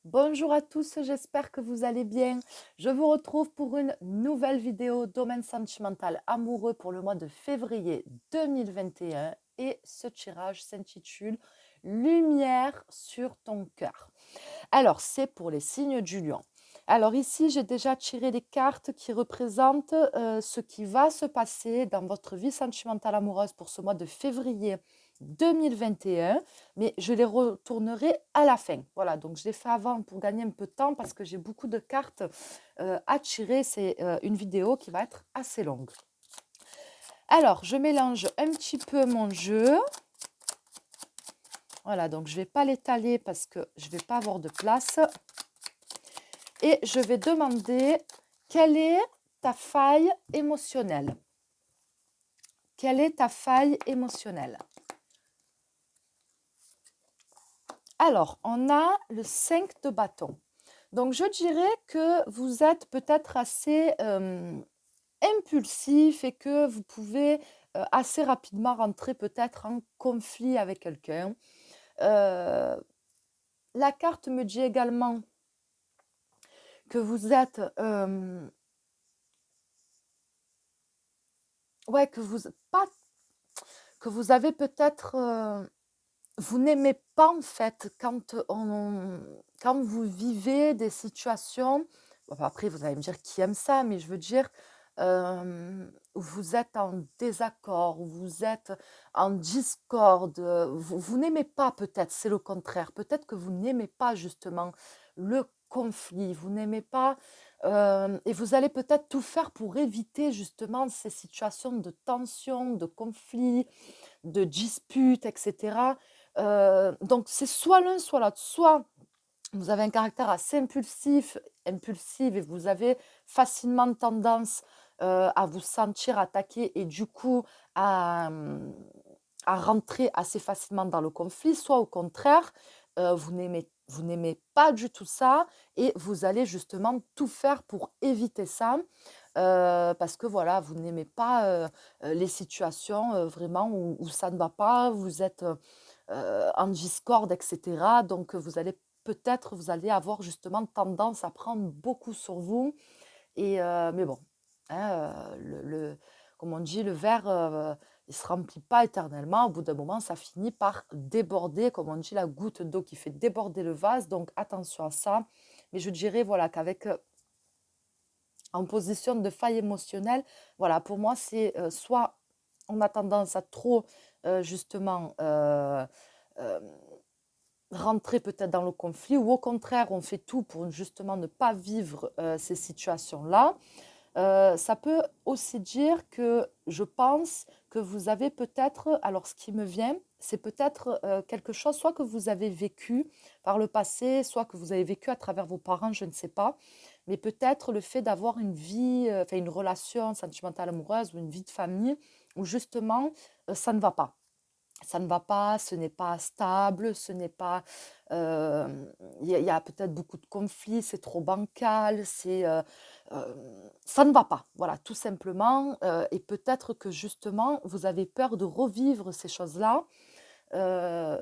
Bonjour à tous, j'espère que vous allez bien. Je vous retrouve pour une nouvelle vidéo domaine sentimental amoureux pour le mois de février 2021 et ce tirage s'intitule Lumière sur ton cœur. Alors, c'est pour les signes du lion. Alors ici, j'ai déjà tiré des cartes qui représentent ce qui va se passer dans votre vie sentimentale amoureuse pour ce mois de février 2021, mais je les retournerai à la fin. Voilà, donc je l'ai fait avant pour gagner un peu de temps parce que j'ai beaucoup de cartes à tirer. C'est une vidéo qui va être assez longue. Alors, je mélange un petit peu mon jeu. Voilà, donc je ne vais pas l'étaler parce que je ne vais pas avoir de place. Et je vais demander quelle est ta faille émotionnelle. Quelle est ta faille émotionnelle? Alors, on a le 5 de bâton. Donc, je dirais que vous êtes peut-être assez impulsif et que vous pouvez assez rapidement rentrer peut-être en conflit avec quelqu'un. La carte me dit également que vous êtes... ouais, que vous avez peut-être... vous n'aimez pas en fait quand vous vivez des situations, enfin, après vous allez me dire qui aime ça, mais je veux dire où vous êtes en désaccord, où vous êtes en discorde, vous n'aimez pas peut-être, c'est le contraire, peut-être que vous n'aimez pas justement le conflit, vous n'aimez pas, et vous allez peut-être tout faire pour éviter justement ces situations de tension, de conflit, de disputes, etc. Donc c'est soit l'un, soit l'autre. Soit vous avez un caractère assez impulsif et vous avez facilement tendance à vous sentir attaqué et du coup à, à rentrer assez facilement dans le conflit, soit au contraire, vous n'aimez pas du tout ça et vous allez justement tout faire pour éviter ça. Parce que voilà, vous n'aimez pas les situations vraiment où ça ne va pas, vous êtes en discorde, etc. Donc vous allez avoir justement tendance à prendre beaucoup sur vous. Et, mais bon, hein, comme on dit, le verre, il ne se remplit pas éternellement. Au bout d'un moment, ça finit par déborder, comme on dit, la goutte d'eau qui fait déborder le vase. Donc attention à ça. Mais je dirais voilà, qu'avec en position de faille émotionnelle, voilà, pour moi, c'est soit on a tendance à trop, justement, rentrer peut-être dans le conflit, ou au contraire, on fait tout pour justement ne pas vivre ces situations-là. Ça peut aussi dire que je pense que vous avez peut-être, alors ce qui me vient, c'est peut-être quelque chose, soit que vous avez vécu par le passé, soit que vous avez vécu à travers vos parents, je ne sais pas, mais peut-être le fait d'avoir une vie, enfin une relation sentimentale amoureuse ou une vie de famille où justement ça ne va pas. Ça ne va pas, ce n'est pas stable, ce n'est pas, il y a peut-être beaucoup de conflits, c'est trop bancal, ça ne va pas, voilà, tout simplement. Et peut-être que justement, vous avez peur de revivre ces choses-là,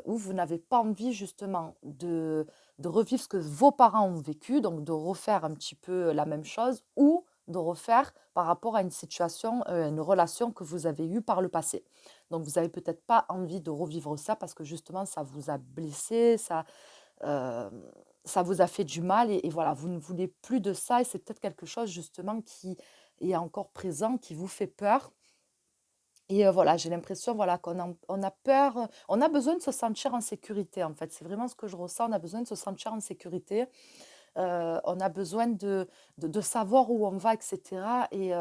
où vous n'avez pas envie justement de revivre ce que vos parents ont vécu, donc de refaire un petit peu la même chose, ou de refaire par rapport à une situation, une relation que vous avez eue par le passé. Donc vous n'avez peut-être pas envie de revivre ça parce que justement ça vous a blessé, euh, ça vous a fait du mal et voilà, vous ne voulez plus de ça et c'est peut-être quelque chose justement qui est encore présent, qui vous fait peur. Et voilà, j'ai l'impression, voilà, on a peur, on a besoin de se sentir en sécurité, en fait. C'est vraiment ce que je ressens, on a besoin de se sentir en sécurité. On a besoin de savoir où on va, et cetera et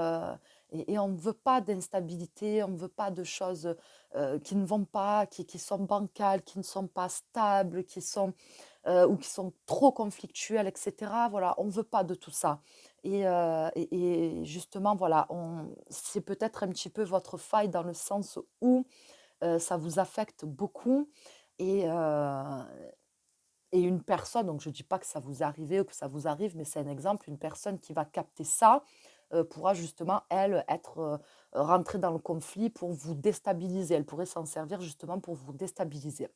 on ne veut pas d'instabilité, on ne veut pas de choses, qui ne vont pas, qui sont bancales, qui ne sont pas stables, ou qui sont trop conflictuelles et cetera. Voilà, on ne veut pas de tout ça et justement, voilà, c'est peut-être un petit peu votre faille dans le sens où, ça vous affecte beaucoup et une personne, donc je ne dis pas que ça vous arrive ou que ça vous arrive, mais c'est un exemple, une personne qui va capter ça, pourra justement, elle, être, rentrée dans le conflit pour vous déstabiliser. Elle pourrait s'en servir justement pour vous déstabiliser.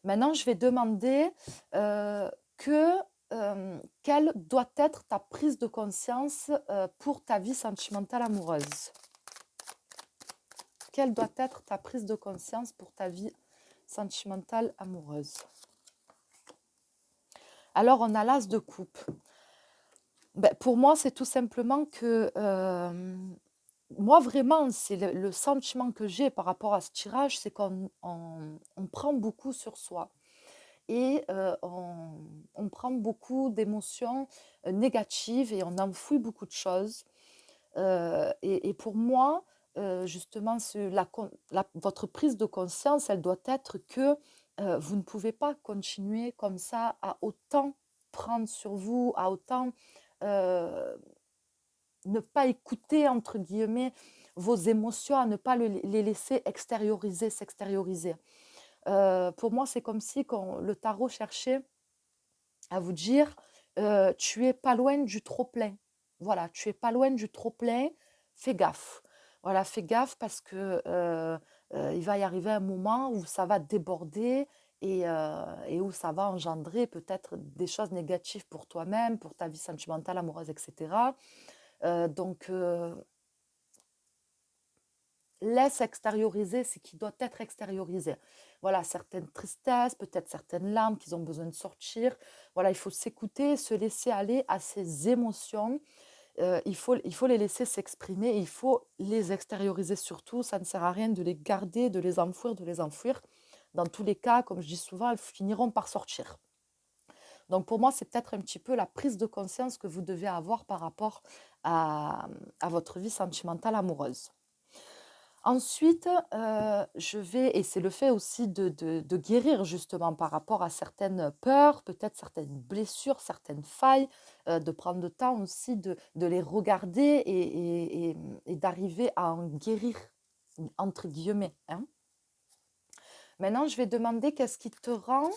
Maintenant, je vais demander, quelle doit être ta prise de conscience pour ta vie sentimentale amoureuse? Quelle doit être ta prise de conscience pour ta vie sentimentale amoureuse? Alors, on a l'as de coupe. Ben, pour moi, c'est tout simplement que moi, vraiment, c'est le sentiment que j'ai par rapport à ce tirage, c'est qu'on prend beaucoup sur soi et on prend beaucoup d'émotions négatives et on enfouit beaucoup de choses. Et pour moi, justement, votre prise de conscience, elle doit être que vous ne pouvez pas continuer comme ça à autant prendre sur vous, à autant euh, ne pas écouter, entre guillemets, vos émotions, à ne pas les laisser extérioriser, s'extérioriser. Pour moi, c'est comme si quand le tarot cherchait à vous dire, tu es pas loin du trop-plein. Voilà, tu es pas loin du trop-plein, fais gaffe. Voilà, fais gaffe parce que il va y arriver un moment où ça va déborder et où ça va engendrer peut-être des choses négatives pour toi-même, pour ta vie sentimentale, amoureuse, etc. Donc, laisse extérioriser ce qui doit être extériorisé. Voilà, certaines tristesses, peut-être certaines larmes qui ont besoin de sortir. Voilà, il faut s'écouter, se laisser aller à ces émotions. Il faut les laisser s'exprimer, il faut les extérioriser surtout. Ça ne sert à rien de les garder, de les enfouir, de les enfouir. Dans tous les cas, comme je dis souvent, elles finiront par sortir. Donc pour moi, c'est peut-être un petit peu la prise de conscience que vous devez avoir par rapport à votre vie sentimentale amoureuse. Ensuite, je vais et c'est le fait aussi de guérir justement par rapport à certaines peurs, peut-être certaines blessures, certaines failles, de prendre le temps aussi de les regarder et d'arriver à en «guérir» entre guillemets, hein. Maintenant, je vais demander qu'est-ce qui te rend,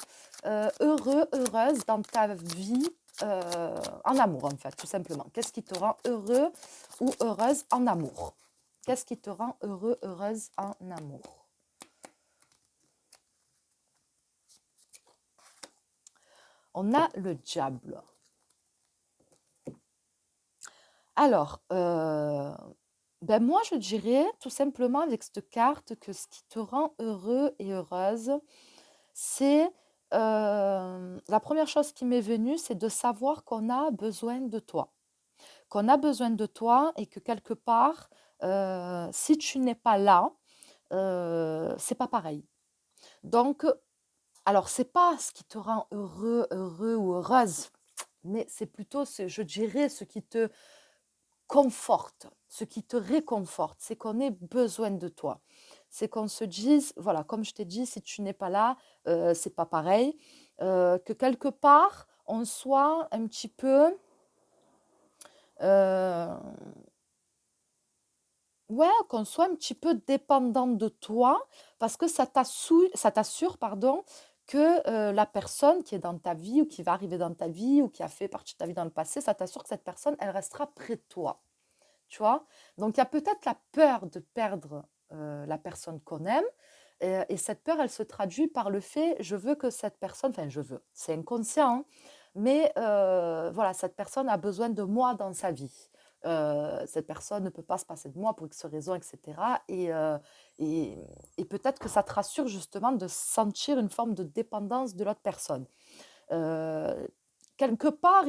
heureux, heureuse dans ta vie, en amour en fait, tout simplement. Qu'est-ce qui te rend heureux ou heureuse en amour? Qu'est-ce qui te rend heureux, heureuse en amour? On a le diable. Alors, ben moi, je dirais tout simplement avec cette carte que ce qui te rend heureux et heureuse, c'est la première chose qui m'est venue, c'est de savoir qu'on a besoin de toi. Qu'on a besoin de toi et que quelque part, si tu n'es pas là, c'est pas pareil. Donc, alors c'est pas ce qui te rend heureux, heureux ou heureuse, mais c'est plutôt, je dirais, ce qui te conforte, ce qui te réconforte, c'est qu'on ait besoin de toi. C'est qu'on se dise, voilà, comme je t'ai dit, si tu n'es pas là, c'est pas pareil. Que quelque part, on soit un petit peu, euh, ouais, qu'on soit un petit peu dépendant de toi, parce que ça t'assure, pardon, que la personne qui est dans ta vie ou qui va arriver dans ta vie ou qui a fait partie de ta vie dans le passé, ça t'assure que cette personne, elle restera près de toi. Tu vois? Donc il y a peut-être la peur de perdre, la personne qu'on aime, et cette peur, elle se traduit par le fait: «Je veux que cette personne» enfin je veux, c'est inconscient, hein, mais voilà, cette personne a besoin de moi dans sa vie. Cette personne ne peut pas se passer de moi pour X raison et cetera et et peut-être que ça te rassure justement de sentir une forme de dépendance de l'autre personne. Heu, Quelque part,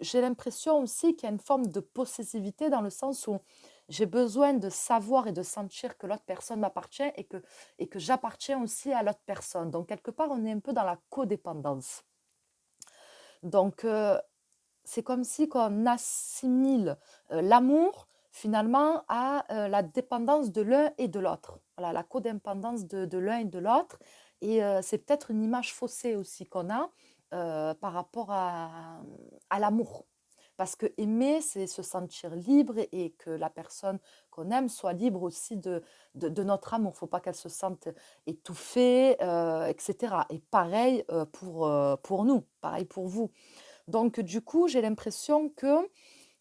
j'ai l'impression aussi qu'il y a une forme de possessivité dans le sens où j'ai besoin de savoir et de sentir que l'autre personne m'appartient et que j'appartiens aussi à l'autre personne. Donc quelque part, on est un peu dans la codépendance. Donc c'est comme si qu'on assimile l'amour finalement à la dépendance de l'un et de l'autre. Voilà, la codépendance de l'un et de l'autre. Et c'est peut-être une image faussée aussi qu'on a par rapport à l'amour. Parce que aimer, c'est se sentir libre et que la personne qu'on aime soit libre aussi de notre amour. Il ne faut pas qu'elle se sente étouffée, etc. Et pareil pour nous, pareil pour vous. Donc, du coup, j'ai l'impression que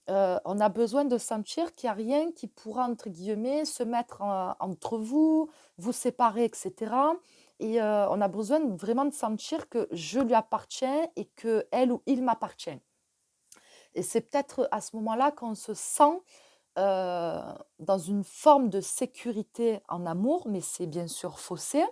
on a besoin de sentir qu'il n'y a rien qui pourra, entre guillemets, se mettre entre vous, vous séparer, etc. et on a besoin vraiment de sentir que je lui appartiens et qu'elle ou il m'appartient. Et c'est peut-être à ce moment-là qu'on se sent dans une forme de sécurité en amour, mais c'est bien sûr faussé.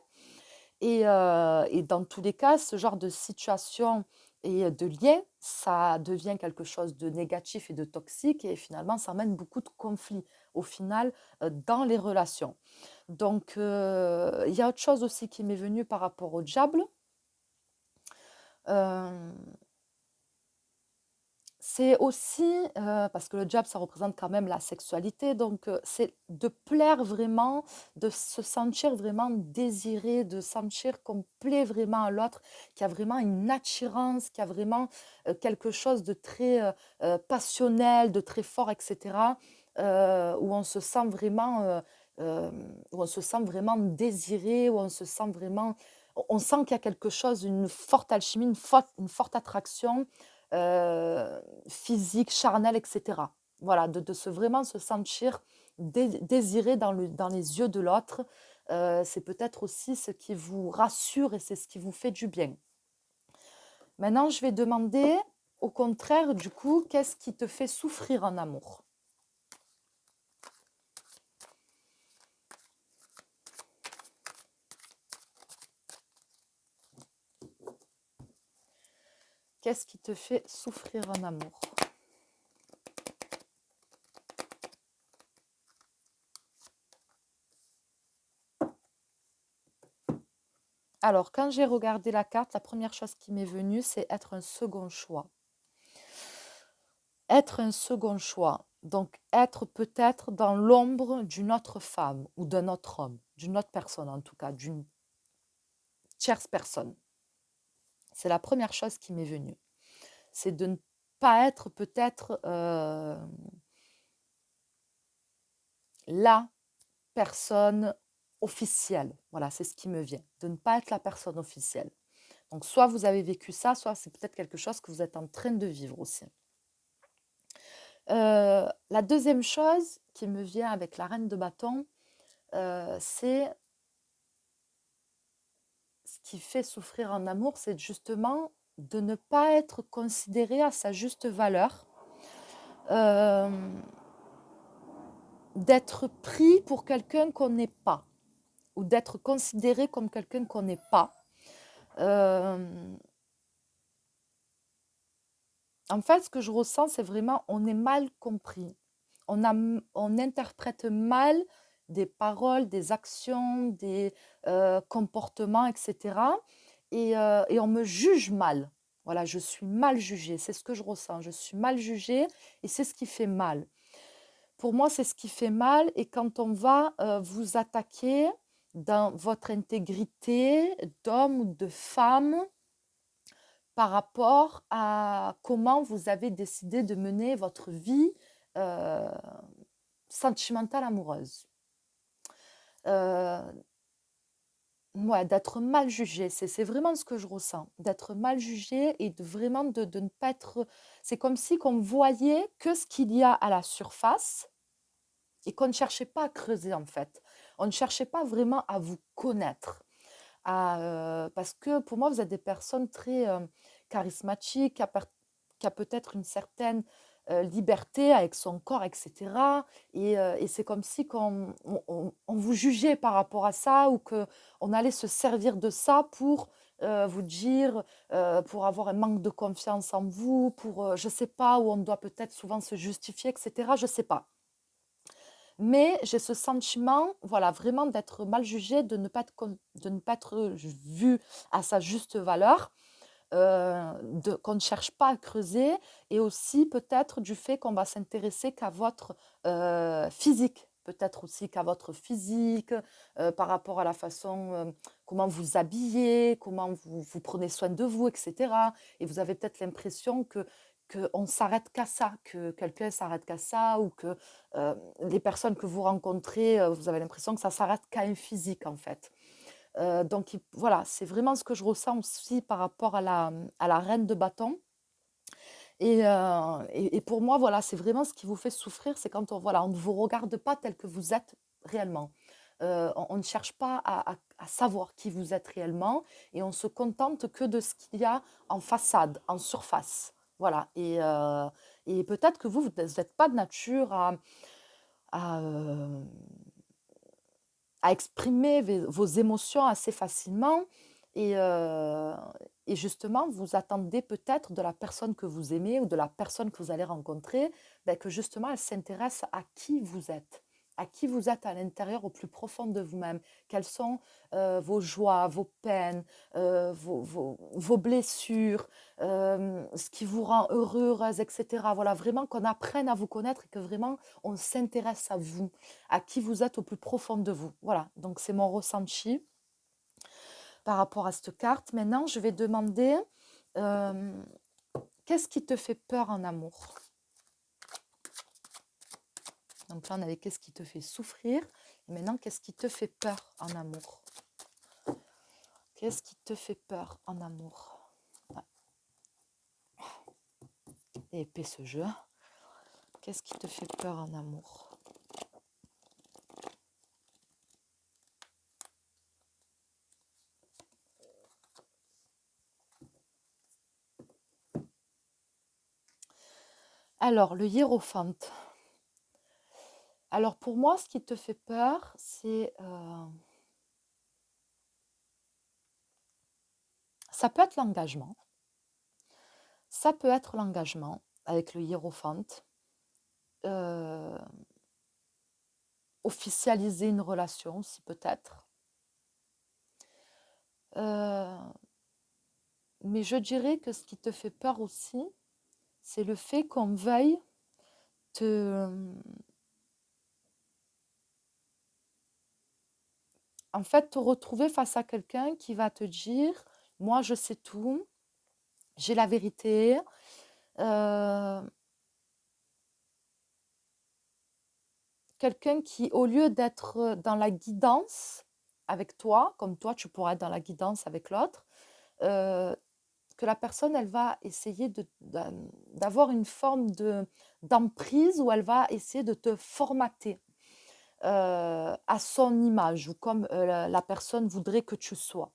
Et dans tous les cas, ce genre de situation et de lien, ça devient quelque chose de négatif et de toxique et finalement, ça amène beaucoup de conflits au final, dans les relations. Donc, il y a autre chose aussi qui m'est venu par rapport au diable. Hem C'est aussi, parce que le diable, ça représente quand même la sexualité, donc c'est de plaire vraiment, de se sentir vraiment désiré, de sentir qu'on plaît vraiment à l'autre, qu'il y a vraiment une attirance, qu'il y a vraiment, quelque chose de très, passionnel, de très fort et cetera, où on se sent vraiment, où on se sent vraiment désiré, où on se sent vraiment on sent qu'il y a quelque chose, une forte alchimie, une forte attraction, heu, physique, charnel et cetera. Voilà, de se vraiment se sentir désiré dans les yeux de l'autre, c'est peut-être aussi ce qui vous rassure et c'est ce qui vous fait du bien. Maintenant, je vais demander, au contraire, du coup, qu'est-ce qui te fait souffrir en amour? Qu'est-ce qui te fait souffrir en amour? Alors, quand j'ai regardé la carte, la première chose qui m'est venue, c'est être un second choix. Être un second choix, donc être peut-être dans l'ombre d'une autre femme ou d'un autre homme, d'une autre personne en tout cas, d'une tierce personne. C'est la première chose qui m'est venue. C'est de ne pas être peut-être la personne officielle. Voilà, c'est ce qui me vient. De ne pas être la personne officielle. Donc soit vous avez vécu ça, soit c'est peut-être quelque chose que vous êtes en train de vivre aussi. La deuxième chose qui me vient avec la reine de bâton, c'est ce qui fait souffrir en amour, c'est justement de ne pas être considéré à sa juste valeur, d'être pris pour quelqu'un qu'on n'est pas, ou d'être considéré comme quelqu'un qu'on n'est pas. En fait, ce que je ressens, c'est vraiment, on est mal compris. On interprète mal des paroles, des actions, des comportements, etc. Et on me juge mal. Voilà, je suis mal jugée. C'est ce que je ressens. Je suis mal jugée et c'est ce qui fait mal. Pour moi, c'est ce qui fait mal. Et quand on va vous attaquer dans votre intégrité d'homme ou de femme, par rapport à comment vous avez décidé de mener votre vie euh, sentimentale amoureuse. Euh, ouais, d'être mal jugé, c'est vraiment ce que je ressens, d'être mal jugé et vraiment de ne pas être... C'est comme si qu'on voyait que ce qu'il y a à la surface et qu'on ne cherchait pas à creuser en fait. On ne cherchait pas vraiment à vous connaître. Parce que pour moi, vous êtes des personnes très charismatiques, qui a peut-être une certaine liberté avec son corps, etc. Et c'est comme si on vous jugeait par rapport à ça ou qu'on allait se servir de ça pour vous dire, pour avoir un manque de confiance en vous, pour, je ne sais pas, où on doit peut-être souvent se justifier, etc. Je ne sais pas. Mais j'ai ce sentiment, voilà, vraiment d'être mal jugée, de ne pas être vue à sa juste valeur, qu'on ne cherche pas à creuser et aussi peut-être du fait qu'on va s'intéresser qu'à votre physique, peut-être aussi qu'à votre physique, par rapport à la façon, comment vous habillez, comment vous prenez soin de vous, etc. Et vous avez peut-être l'impression qu'on s'arrête qu'à ça, que quelqu'un s'arrête qu'à ça, ou que les personnes que vous rencontrez, vous avez l'impression que ça s'arrête qu'à un physique en fait. Donc voilà, c'est vraiment ce que je ressens aussi par rapport à la reine de bâton. Et pour moi, voilà, c'est vraiment ce qui vous fait souffrir, c'est quand on, voilà, on ne vous regarde pas tel que vous êtes réellement. On ne cherche pas à savoir qui vous êtes réellement et on se contente que de ce qu'il y a en façade, en surface. Voilà. Et peut-être que vous n'êtes pas de nature à, euh, à exprimer vos émotions assez facilement. Et, euh, et justement, vous attendez peut-être de la personne que vous aimez ou de la personne que vous allez rencontrer, ben, que justement, elle s'intéresse à qui vous êtes à l'intérieur, au plus profond de vous-même. Quelles sont vos joies, vos peines, vos blessures, ce qui vous rend heureux, heureuse, etc. Voilà, vraiment qu'on apprenne à vous connaître et que vraiment on s'intéresse à vous, à qui vous êtes au plus profond de vous. Voilà, donc c'est mon ressenti par rapport à cette carte. Maintenant, je vais demander euh, qu'est-ce qui te fait peur en amour? Donc là, on avait qu'est-ce qui te fait souffrir. Et maintenant, qu'est-ce qui te fait peur en amour? Qu'est-ce qui te fait peur en amour? Ouais. Et épais ce jeu. Qu'est-ce qui te fait peur en amour? Alors, le hiérophante. Alors, pour moi, ce qui te fait peur, c'est... ça peut être l'engagement. Ça peut être l'engagement avec le hiérophante. Officialiser une relation, si peut-être. Mais je dirais que ce qui te fait peur aussi, c'est le fait qu'on veuille te... En fait, te retrouver face à quelqu'un qui va te dire, moi je sais tout, j'ai la vérité. Quelqu'un qui, au lieu d'être dans la guidance avec toi, comme toi tu pourras être dans la guidance avec l'autre, que la personne, elle va essayer d'avoir une forme d'emprise où elle va essayer de te formater à son image ou comme la personne voudrait que tu sois.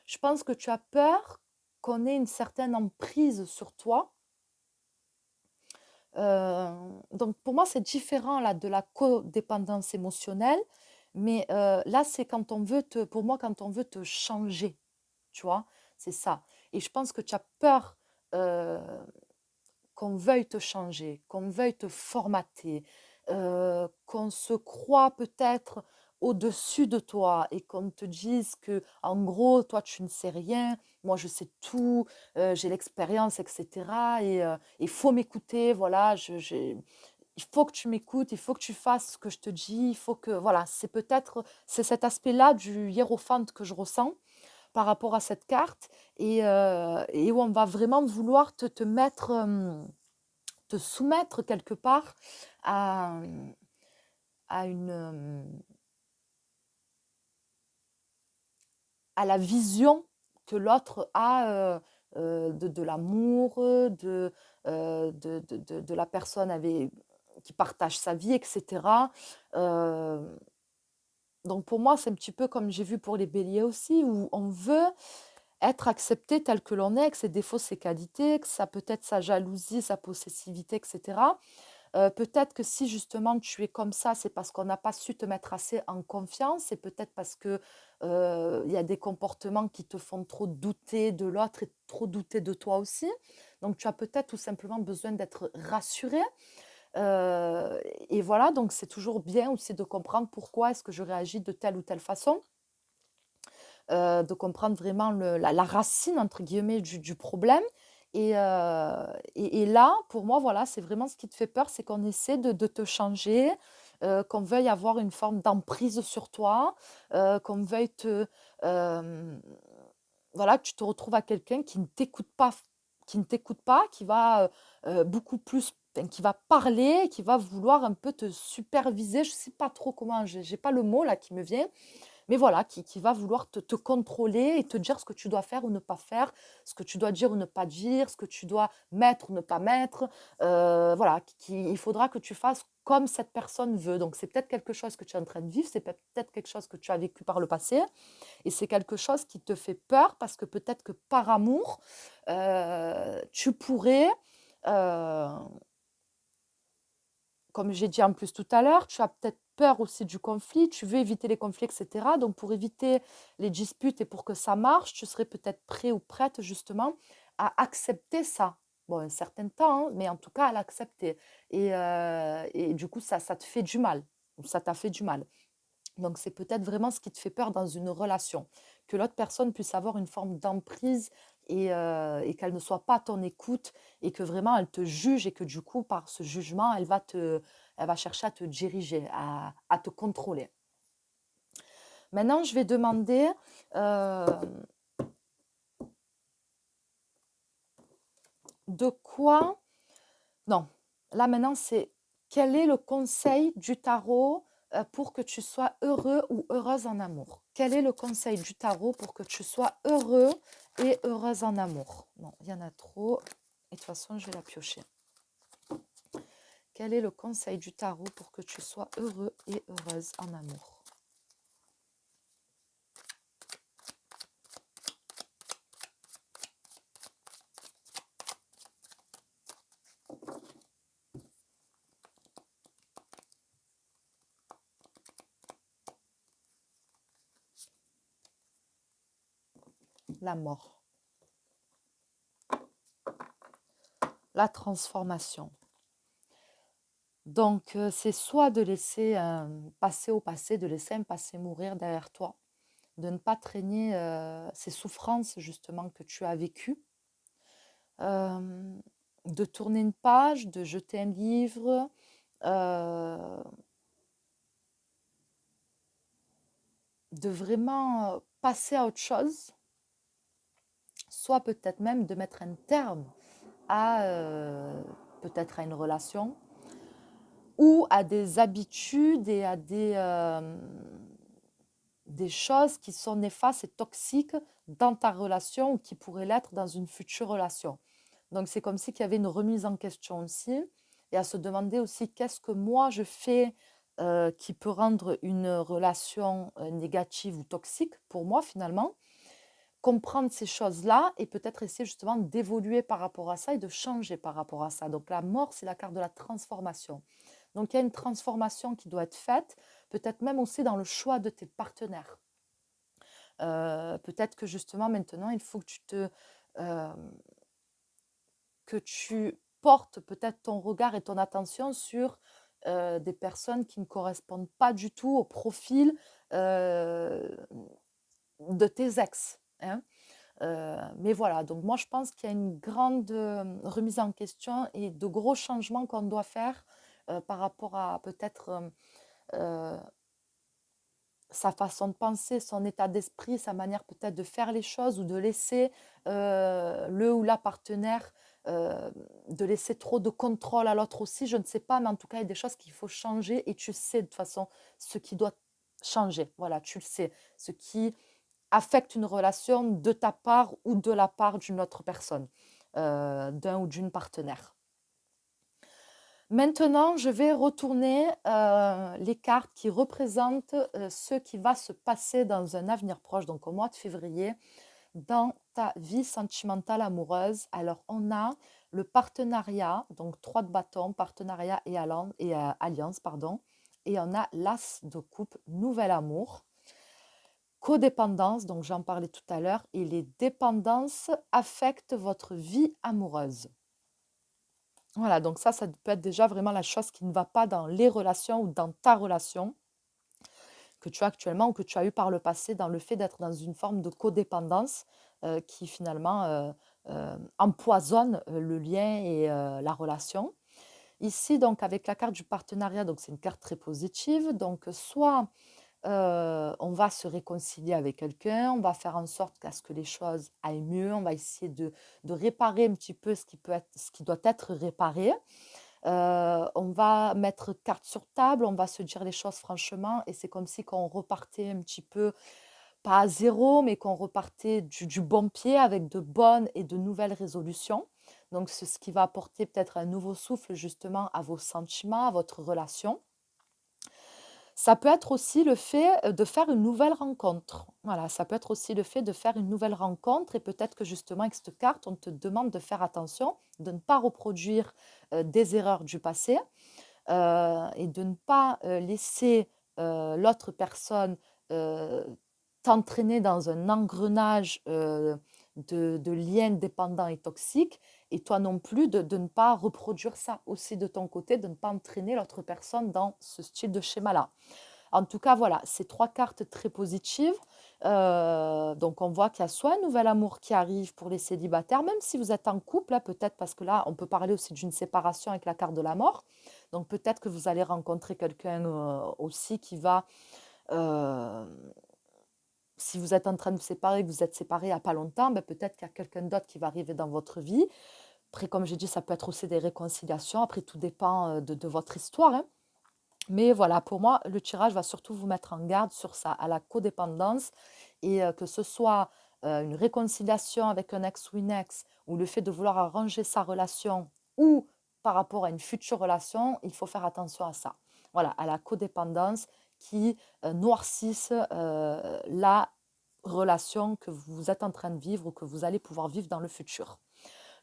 Je pense que tu as peur qu'on ait une certaine emprise sur toi. Donc pour moi, c'est différent là, de la codépendance émotionnelle, mais là, c'est quand on veut pour moi, quand on veut te changer, tu vois, c'est ça. Et je pense que tu as peur qu'on veuille te changer, qu'on veuille te formater, qu'on se croit peut-être au-dessus de toi et qu'on te dise que, en gros, toi, tu ne sais rien, moi, je sais tout, j'ai l'expérience, etc. Et il faut m'écouter, voilà, il faut que tu m'écoutes, il faut que tu fasses ce que je te dis, il faut que, voilà, c'est cet aspect-là du hiérophante que je ressens par rapport à cette carte et où on va vraiment vouloir te mettre, te soumettre quelque part à, à une, à la vision que l'autre a de l'amour, de la personne qui partage sa vie, etc. Euh, donc pour moi, c'est un petit peu comme j'ai vu pour les béliers aussi, où on veut être accepté tel que l'on est, avec ses défauts, ses qualités, que ça peut être sa jalousie, sa possessivité, etc. Peut-être que si justement tu es comme ça, c'est parce qu'on n'a pas su te mettre assez en confiance et peut-être parce que il y a des comportements qui te font trop douter de l'autre et trop douter de toi aussi. Donc tu as peut-être tout simplement besoin d'être rassuré. Et voilà, donc c'est toujours bien aussi de comprendre pourquoi est-ce que je réagis de telle ou telle façon. De comprendre vraiment la racine, entre guillemets, du problème. Et là, pour moi, voilà, c'est vraiment ce qui te fait peur, c'est qu'on essaie de te changer, qu'on veuille avoir une forme d'emprise sur toi, qu'on veuille euh, voilà, que tu te retrouves à quelqu'un qui ne t'écoute pas, qui va beaucoup plus, enfin, qui va parler, qui va vouloir un peu te superviser. Je ne sais pas trop comment, j'ai pas le mot là qui me vient, mais voilà, qui va vouloir te contrôler et te dire ce que tu dois faire ou ne pas faire, ce que tu dois dire ou ne pas dire, ce que tu dois mettre ou ne pas mettre. Voilà, il faudra que tu fasses comme cette personne veut. Donc, c'est peut-être quelque chose que tu es en train de vivre, c'est peut-être quelque chose que tu as vécu par le passé, et c'est quelque chose qui te fait peur parce que peut-être que par amour, tu pourrais, euh, comme j'ai dit en plus tout à l'heure, tu as peut-être peur aussi du conflit, tu veux éviter les conflits, etc. Donc, pour éviter les disputes et pour que ça marche, tu serais peut-être prêt ou prête justement à accepter ça. Bon, un certain temps, hein, mais en tout cas à l'accepter. Et du coup, ça te fait du mal, ou ça t'a fait du mal. Donc, c'est peut-être vraiment ce qui te fait peur dans une relation, que l'autre personne puisse avoir une forme d'emprise et qu'elle ne soit pas à ton écoute et que vraiment elle te juge et que du coup, par ce jugement, elle va chercher à te diriger, à te contrôler. Maintenant, je vais demander euh, de quoi... Non, là maintenant, c'est quel est le conseil du tarot pour que tu sois heureux ou heureuse en amour? Quel est le conseil du tarot pour que tu sois heureux et heureuse en amour? Non, il y en a trop. Et de toute façon, je vais la piocher. Quel est le conseil du tarot pour que tu sois heureux et heureuse en amour? La mort. La transformation. Donc, c'est soit de laisser passer au passé, de laisser un passé mourir derrière toi, de ne pas traîner ces souffrances justement que tu as vécues, de tourner une page, de jeter un livre, de vraiment passer à autre chose, soit peut-être même de mettre un terme à peut-être à une relation ou à des habitudes et à des choses qui sont néfastes et toxiques dans ta relation ou qui pourraient l'être dans une future relation. Donc, c'est comme si qu'il y avait une remise en question aussi et à se demander aussi qu'est-ce que moi je fais qui peut rendre une relation négative ou toxique pour moi finalement. Comprendre ces choses-là et peut-être essayer justement d'évoluer par rapport à ça et de changer par rapport à ça. Donc, la mort, c'est la carte de la transformation. Donc, il y a une transformation qui doit être faite, peut-être même aussi dans le choix de tes partenaires. Peut-être que justement maintenant, il faut euh, que tu portes peut-être ton regard et ton attention sur des personnes qui ne correspondent pas du tout au profil de tes ex. Hein. Mais voilà, donc moi je pense qu'il y a une grande remise en question et de gros changements qu'on doit faire par rapport à peut-être euh, sa façon de penser, son état d'esprit, sa manière peut-être de faire les choses ou de laisser le ou la partenaire, de laisser trop de contrôle à l'autre aussi, je ne sais pas, mais en tout cas, il y a des choses qu'il faut changer et tu sais de toute façon ce qui doit changer. Voilà, tu le sais, ce qui affecte une relation de ta part ou de la part d'une autre personne, d'un ou d'une partenaire. Maintenant, je vais retourner les cartes qui représentent ce qui va se passer dans un avenir proche, donc au mois de février, dans ta vie sentimentale amoureuse. Alors, on a le partenariat, donc 3 de bâton, partenariat et alliance, pardon. Et on a l'as de coupe, nouvel amour. Codépendance, donc j'en parlais tout à l'heure, et les dépendances affectent votre vie amoureuse. Voilà, donc ça peut être déjà vraiment la chose qui ne va pas dans les relations ou dans ta relation que tu as actuellement ou que tu as eu par le passé dans le fait d'être dans une forme de codépendance qui finalement empoisonne le lien et la relation. Ici, donc, avec la carte du partenariat, donc c'est une carte très positive. Donc, soit on va se réconcilier avec quelqu'un, on va faire en sorte à ce que les choses aillent mieux, on va essayer de réparer un petit peu ce qui doit être réparé. On va mettre carte sur table, on va se dire les choses franchement et c'est comme si qu'on repartait un petit peu, pas à zéro, mais qu'on repartait du bon pied avec de bonnes et de nouvelles résolutions. Donc c'est ce qui va apporter peut-être un nouveau souffle justement à vos sentiments, à votre relation. Ça peut être aussi le fait, de faire une nouvelle rencontre. Voilà, ça peut être aussi le fait de faire une nouvelle rencontre et peut-être que justement avec cette carte, on te demande de faire attention, de ne pas reproduire, des erreurs du passé, et de ne pas, laisser, l'autre personne, heu, t'entraîner dans un engrenage, de liens dépendants et toxiques et toi non plus de ne pas reproduire ça aussi de ton côté, de ne pas entraîner l'autre personne dans ce style de schéma-là. En tout cas, voilà, c'est 3 cartes très positives. Donc on voit qu'il y a soit un nouvel amour qui arrive pour les célibataires, même si vous êtes en couple, hein, peut-être parce que là, on peut parler aussi d'une séparation avec la carte de la mort. Donc peut-être que vous allez rencontrer quelqu'un, aussi qui va, heu, si vous êtes en train de vous séparer, que vous êtes séparés il y a pas longtemps, ben peut-être qu'il y a quelqu'un d'autre qui va arriver dans votre vie. Après, comme j'ai dit, ça peut être aussi des réconciliations. Après, tout dépend, de votre histoire, hein. Mais voilà, pour moi, le tirage va surtout vous mettre en garde sur ça, à la codépendance et que ce soit, une réconciliation avec un ex ou une ex ou le fait de vouloir arranger sa relation ou par rapport à une future relation, il faut faire attention à ça. Voilà, à la codépendance qui, noircisse, la relation que vous êtes en train de vivre ou que vous allez pouvoir vivre dans le futur.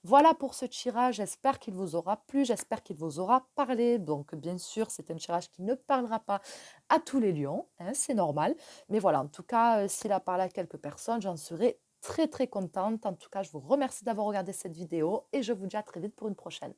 Voilà pour ce tirage, j'espère qu'il vous aura plu, j'espère qu'il vous aura parlé. Donc bien sûr, c'est un tirage qui ne parlera pas à tous les lions, hein, c'est normal. Mais voilà, en tout cas, s'il a parlé à quelques personnes, j'en serai très très contente. En tout cas, je vous remercie d'avoir regardé cette vidéo et je vous dis à très vite pour une prochaine.